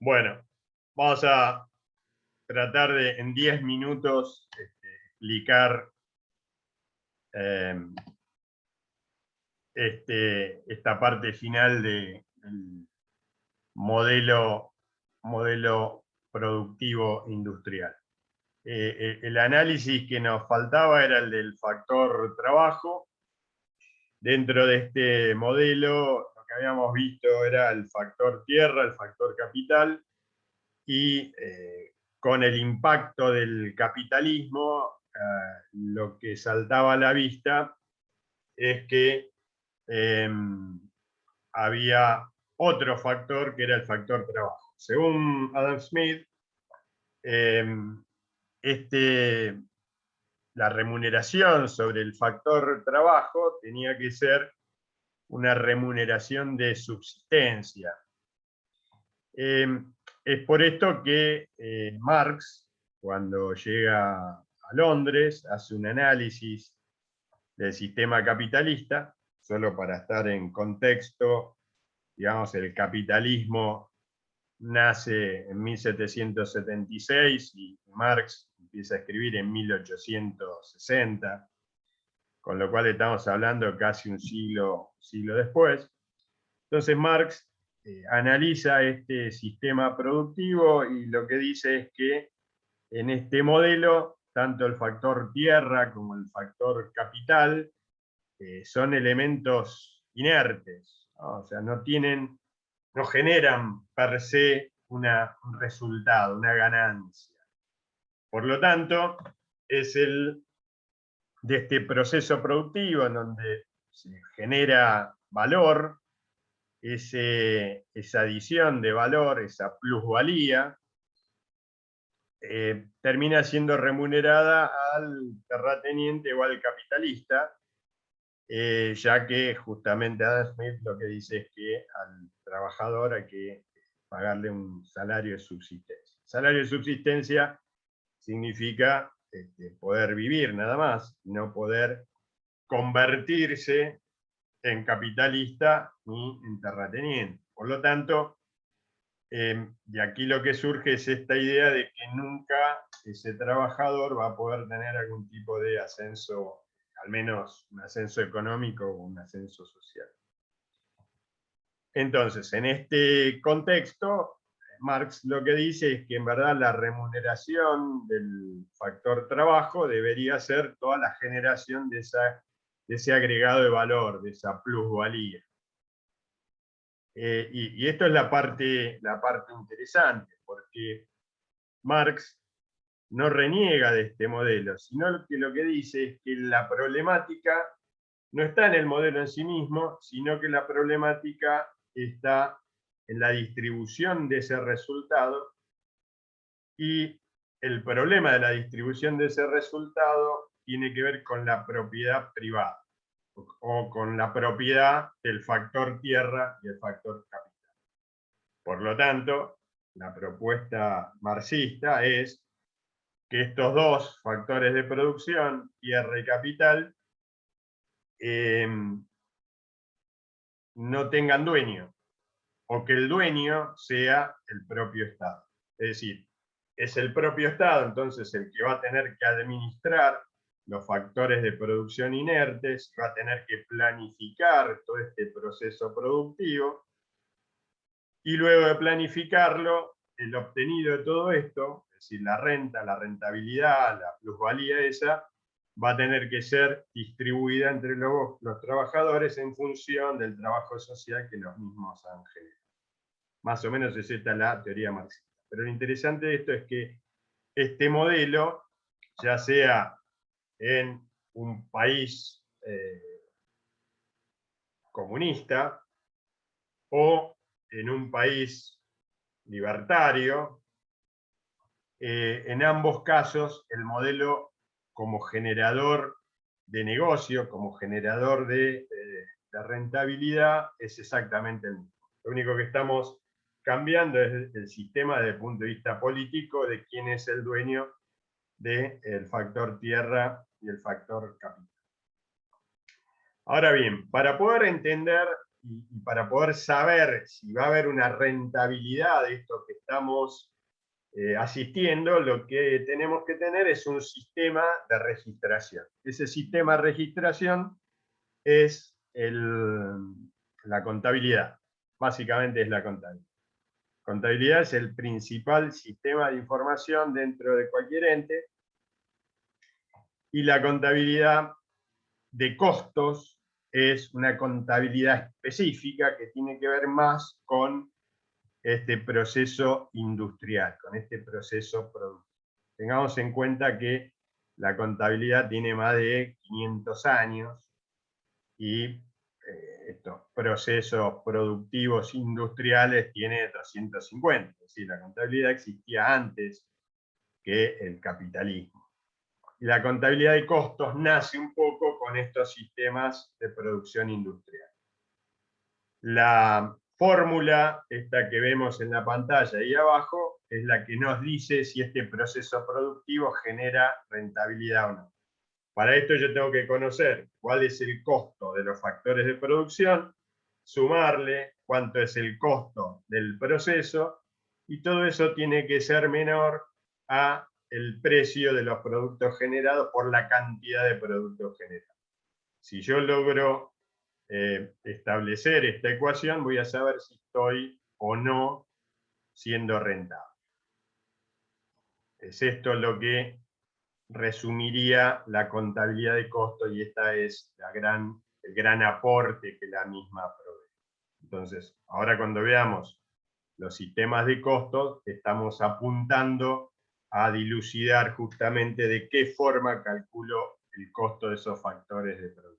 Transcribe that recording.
Bueno, vamos a tratar de en 10 minutos explicar eh, esta parte final del modelo, modelo productivo industrial. El análisis que nos faltaba era el del factor trabajo. Dentro de este modelo, lo que habíamos visto era el factor tierra, el factor capital, y con el impacto del capitalismo, lo que saltaba a la vista es que había otro factor que era el factor trabajo. Según Adam Smith, este, la remuneración sobre el factor trabajo tenía que ser una remuneración de subsistencia. Es por esto que Marx, cuando llega a Londres, hace un análisis del sistema capitalista, solo para estar en contexto, digamos, el capitalismo nace en 1776 y Marx empieza a escribir en 1860, con lo cual estamos hablando casi un siglo después. Entonces Marx analiza este sistema productivo y lo que dice es que en este modelo, tanto el factor tierra como el factor capital son elementos inertes, ¿no? O sea, no generan per se un resultado, una ganancia. Por lo tanto, es de este proceso productivo en donde se genera valor, esa adición de valor, esa plusvalía, termina siendo remunerada al terrateniente o al capitalista, ya que justamente Adam Smith lo que dice es que al trabajador hay que pagarle un salario de subsistencia. Salario de subsistencia significa poder vivir nada más, no poder convertirse en capitalista ni en terrateniente. Por lo tanto, de aquí lo que surge es esta idea de que nunca ese trabajador va a poder tener algún tipo de ascenso, al menos un ascenso económico o un ascenso social. Entonces, en este contexto, Marx lo que dice es que en verdad la remuneración del factor trabajo debería ser toda la generación de ese agregado de valor, de esa plusvalía. Y esto es la parte interesante, porque Marx no reniega de este modelo, sino que lo que dice es que la problemática no está en el modelo en sí mismo, sino que la problemática está en la distribución de ese resultado, y el problema de la distribución de ese resultado tiene que ver con la propiedad privada, o con la propiedad del factor tierra y el factor capital. Por lo tanto, la propuesta marxista es que estos dos factores de producción, tierra y capital, no tengan dueño, o que el dueño sea el propio Estado. Es decir, es el propio Estado entonces el que va a tener que administrar los factores de producción inertes, va a tener que planificar todo este proceso productivo, y luego de planificarlo, el obtenido de todo esto, es decir, la renta, la rentabilidad, la plusvalía esa, va a tener que ser distribuida entre los trabajadores en función del trabajo social que los mismos han generado. Más o menos es esta la teoría marxista. Pero lo interesante de esto es que este modelo, ya sea en un país comunista o en un país libertario, en ambos casos el modelo como generador de negocio, como generador de rentabilidad, es exactamente el mismo. Lo único que estamos cambiando es el sistema desde el punto de vista político de quién es el dueño del factor tierra y el factor capital. Ahora bien, para poder entender y para poder saber si va a haber una rentabilidad de esto que estamos asistiendo, lo que tenemos que tener es un sistema de registración. Ese sistema de registración es la contabilidad. Básicamente es la contabilidad. Contabilidad es el principal sistema de información dentro de cualquier ente, y la contabilidad de costos es una contabilidad específica que tiene que ver más con este proceso industrial, con este proceso productivo. Tengamos en cuenta que la contabilidad tiene más de 500 años y estos procesos productivos industriales tiene 250. Es decir, la contabilidad existía antes que el capitalismo. Y la contabilidad de costos nace un poco con estos sistemas de producción industrial. La fórmula, esta que vemos en la pantalla ahí abajo, es la que nos dice si este proceso productivo genera rentabilidad o no. Para esto yo tengo que conocer cuál es el costo de los factores de producción, sumarle cuánto es el costo del proceso, y todo eso tiene que ser menor a el precio de los productos generados por la cantidad de productos generados. Si yo logro establecer esta ecuación, voy a saber si estoy o no siendo rentable. Es esto lo que resumiría la contabilidad de costos, y esta es el gran aporte que la misma provee. Entonces, ahora cuando veamos los sistemas de costos, estamos apuntando a dilucidar justamente de qué forma calculo el costo de esos factores de producción.